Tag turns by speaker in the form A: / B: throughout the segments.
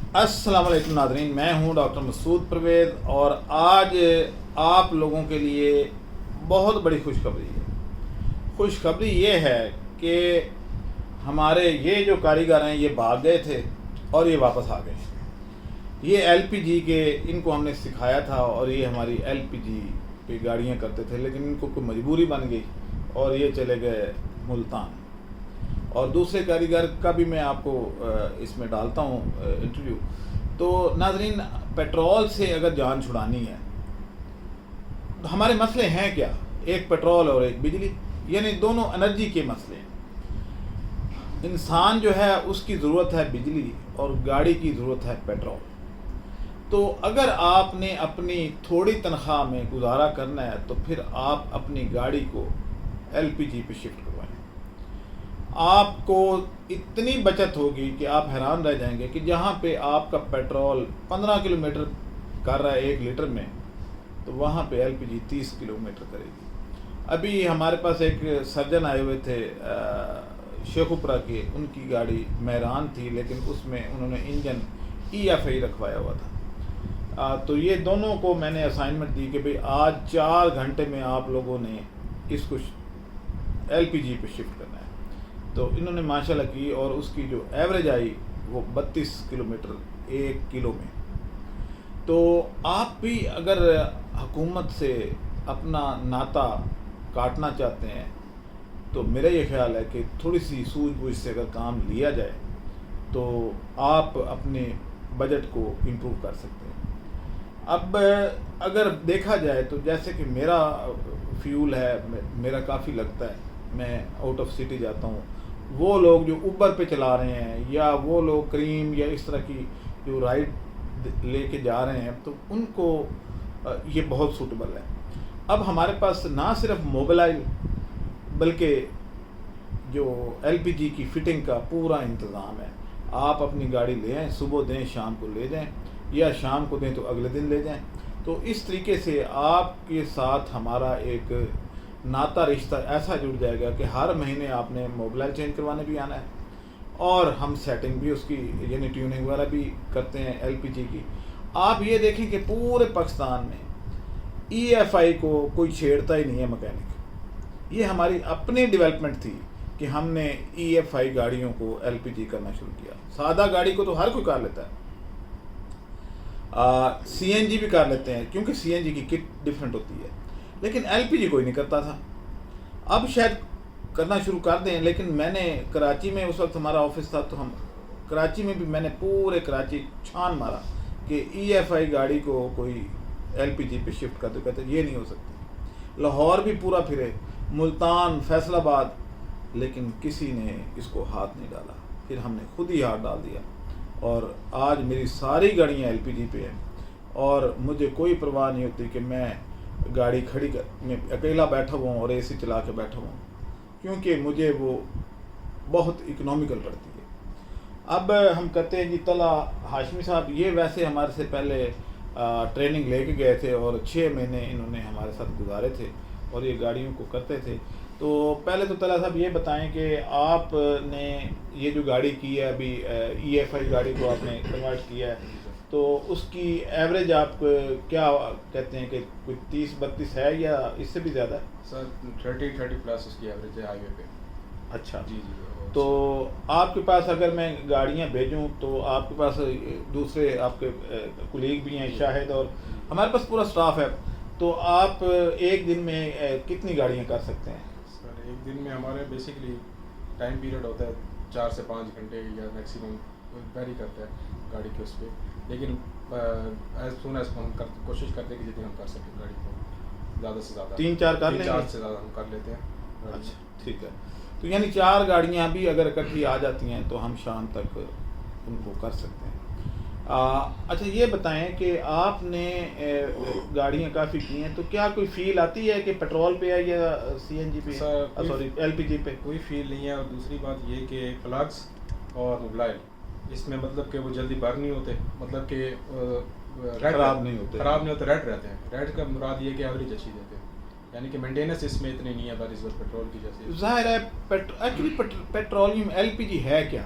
A: السلام علیکم ناظرین، میں ہوں ڈاکٹر مسعود پرویز اور آج آپ لوگوں کے لیے بہت بڑی خوشخبری ہے۔ خوشخبری یہ ہے کہ ہمارے یہ جو کاریگر ہیں یہ بھاگ گئے تھے اور یہ واپس آ گئے۔ یہ ایل پی جی کے ان کو ہم نے سکھایا تھا اور یہ ہماری ایل پی جی پہ گاڑیاں کرتے تھے، لیکن ان کو کوئی مجبوری بن گئی اور یہ چلے گئے ملتان۔ اور دوسرے کاریگر کا بھی میں آپ کو اس میں ڈالتا ہوں انٹرویو۔ تو ناظرین، پیٹرول سے اگر جان چھڑانی ہے تو ہمارے مسئلے ہیں کیا؟ ایک پیٹرول اور ایک بجلی، یعنی دونوں انرجی کے مسئلے ہیں۔ انسان جو ہے اس کی ضرورت ہے بجلی اور گاڑی کی ضرورت ہے پیٹرول۔ تو اگر آپ نے اپنی تھوڑی تنخواہ میں گزارا کرنا ہے تو پھر آپ اپنی گاڑی کو ایل پی جی پہ شفٹ کروائیں۔ آپ کو اتنی بچت ہوگی کہ آپ حیران رہ جائیں گے کہ جہاں پہ آپ کا پیٹرول 15 کلومیٹر کر رہا ہے 1 لیٹر میں، تو وہاں پہ ایل پی جی 30 کلومیٹر کرے گی۔ ابھی ہمارے پاس ایک سرجن آئے ہوئے تھے شیخوپورہ کے، ان کی گاڑی میران تھی لیکن اس میں انہوں نے انجن ای ایف آئی رکھوایا ہوا تھا۔ تو یہ دونوں کو میں نے اسائنمنٹ دی کہ بھئی آج 4 گھنٹے میں آپ لوگوں نے اس کو ایل پی جی پہ شفٹ کرنا ہے۔ تو انہوں نے ماشاءاللہ کی اور اس کی جو ایوریج آئی وہ 32 کلومیٹر 1 کلو میں۔ تو آپ بھی اگر حکومت سے اپنا ناطہ کاٹنا چاہتے ہیں تو میرا یہ خیال ہے کہ تھوڑی سی سوجھ بوجھ سے اگر کام لیا جائے تو آپ اپنے بجٹ کو امپروو کر سکتے ہیں۔ اب اگر دیکھا جائے تو جیسے کہ میرا فیول ہے، میرا کافی لگتا ہے، میں آؤٹ آف سٹی جاتا ہوں، وہ لوگ جو اوبر پہ چلا رہے ہیں یا وہ لوگ کریم یا اس طرح کی جو رائڈ لے کے جا رہے ہیں تو ان کو یہ بہت سوٹیبل ہے۔ اب ہمارے پاس نہ صرف موبلائل بلکہ جو ایل پی جی کی فٹنگ کا پورا انتظام ہے۔ آپ اپنی گاڑی لے آئیں، صبح دیں شام کو لے جائیں، یا شام کو دیں تو اگلے دن لے جائیں۔ تو اس طریقے سے آپ کے ساتھ ہمارا ایک ناطہ رشتہ ایسا جڑ جائے گا کہ ہر مہینے آپ نے موبلائل چینج کروانے بھی آنا ہے اور ہم سیٹنگ بھی اس کی یعنی ٹیوننگ وغیرہ بھی کرتے ہیں ایل پی جی کی۔ آپ یہ دیکھیں کہ پورے پاکستان میں ای ایف آئی کو کوئی چھیڑتا ہی نہیں ہے مکینک۔ یہ ہماری اپنی ڈیولپمنٹ تھی کہ ہم نے ای ایف آئی گاڑیوں کو ایل پی جی کرنا شروع کیا۔ سادہ گاڑی کو تو ہر کوئی کر لیتا ہے، سی این جی بھی کر لیتے ہیں کیونکہ سی این جی کی کٹ ڈفرینٹ ہوتی ہے، لیکن ایل پی جی کوئی نہیں کرتا تھا۔ اب شاید کرنا شروع کر دیں، لیکن میں نے کراچی میں اس وقت ہمارا آفس تھا تو ہم کراچی میں بھی میں نے پورے کراچی چھان مارا کہ ای ایف آئی گاڑی کو کوئی ایل پی جی پہ شفٹ کر دے، کہتے یہ نہیں ہو سکتی۔ لاہور بھی پورا پھرے، ملتان، فیصل آباد، لیکن کسی نے اس کو ہاتھ نہیں ڈالا۔ پھر ہم نے خود ہی ہاتھ ڈال دیا اور آج میری ساری گاڑیاں ایل پی جی پہ ہیں اور مجھے کوئی پرواہ نہیں ہوتی کہ میں گاڑی کھڑی میں اکیلا بیٹھا ہوا ہوں اور اے سی چلا کے بیٹھا ہوں، کیونکہ مجھے وہ بہت اکنامیکل پڑتی ہے۔ اب ہم کہتے ہیں جی طلحہ ہاشمی صاحب، یہ ویسے ہمارے سے پہلے ٹریننگ لے کے گئے تھے اور 6 مہینے انہوں نے ہمارے ساتھ گزارے تھے اور یہ گاڑیوں کو کرتے تھے۔ تو پہلے تو طلحہ صاحب یہ بتائیں کہ آپ نے یہ جو گاڑی کی ہے ابھی ای ایف آئی گاڑی کو آپ نے کنورٹ کیا ہے، تو اس کی ایوریج آپ کیا کہتے ہیں کہ کوئی 30-32 ہے یا اس سے بھی زیادہ ہے؟
B: سر 30 پلس اس کی ایوریج ہے ہائی وے پہ۔
A: اچھا
B: جی جی۔
A: تو آپ کے پاس اگر میں گاڑیاں بھیجوں تو آپ کے پاس دوسرے آپ کے کولیگ بھی ہیں، شاہد، اور ہمارے پاس پورا سٹاف ہے، تو آپ ایک دن میں کتنی گاڑیاں کر سکتے ہیں؟
B: سر ایک دن میں ہمارے بیسکلی ٹائم پیریڈ ہوتا ہے 4 سے 5 گھنٹے یا میکسیمم ویری کرتا ہے گاڑی کے اس پہ، لیکن ایز سون ایز ہم کوشش کرتے ہیں کہ جتنی ہم کر سکیں گاڑی کو زیادہ سے زیادہ
A: 3-4 کر لیں گے؟
B: 4 سے زیادہ ہم کر لیتے ہیں۔
A: اچھا ٹھیک ہے، تو یعنی 4 گاڑیاں بھی اگر اکٹھی آ جاتی ہیں تو ہم شام تک ان کو کر سکتے ہیں۔ اچھا یہ بتائیں کہ آپ نے گاڑیاں کافی کی ہیں، تو کیا کوئی فیل آتی ہے کہ پیٹرول پہ ہے یا سی این جی پہ، سوری ایل پی جی پہ؟
B: کوئی فیل نہیں ہے، اور دوسری بات یہ کہ پلگس اور موبلائل اس میں مطلب کہ وہ جلدی برن نہیں ہوتے، مطلب کہ
A: خراب نہیں ہوتے،
B: ریڈ رہتے ہیں۔ ریڈ کا مراد یہ کہ ایوریج اچھی دیتے ہیں، یعنی کہ مینٹیننس اس میں اتنی نہیں ہے بنسبت پیٹرول کی جیسے۔
A: ظاہر ہے ایکچولی پیٹرولیم ایل پی جی ہے کیا؟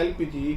A: LPG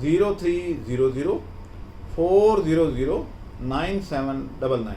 A: 0300 400 9799,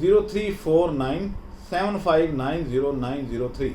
A: 0349 7590903,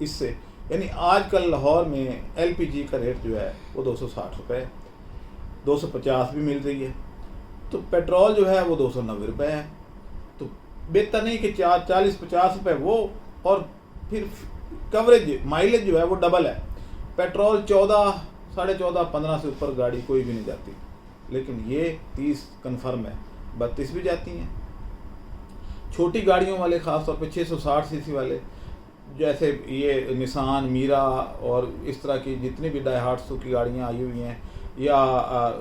A: اس سے یعنی آج کل لاہور میں LPG کا ریٹ جو ہے وہ 260 روپے 250 بھی مل رہی ہے، تو پیٹرول جو ہے وہ 290 روپے ہے. تو بہتر نہیں کہ 40-50 روپے وہ، اور پھر کوریج مائلیج جو ہے وہ ڈبل ہے. پیٹرول 14 14.5 15 سے اوپر گاڑی کوئی بھی نہیں جاتی، لیکن یہ 30 کنفرم ہے، 32 بھی جاتی ہیں. چھوٹی گاڑیوں والے خاص طور پہ 660 cc والے، جیسے یہ نسان میرا اور اس طرح کی جتنی بھی ڈائی ہارٹسوں کی گاڑیاں آئی ہوئی ہیں، یا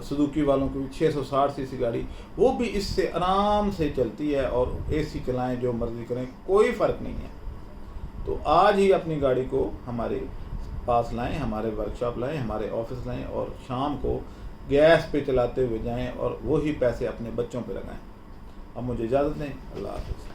A: سزوکی والوں کی 660 cc گاڑی، وہ بھی اس سے آرام سے چلتی ہے، اور AC چلائیں جو مرضی کریں کوئی فرق نہیں ہے. تو آج ہی اپنی گاڑی کو ہمارے پاس لائیں، ہمارے ورکشاپ لائیں، ہمارے آفس لائیں، اور شام کو گیس پہ چلاتے ہوئے جائیں اور وہی پیسے اپنے بچوں پہ لگائیں. اب مجھے اجازت دیں، اللہ حافظ.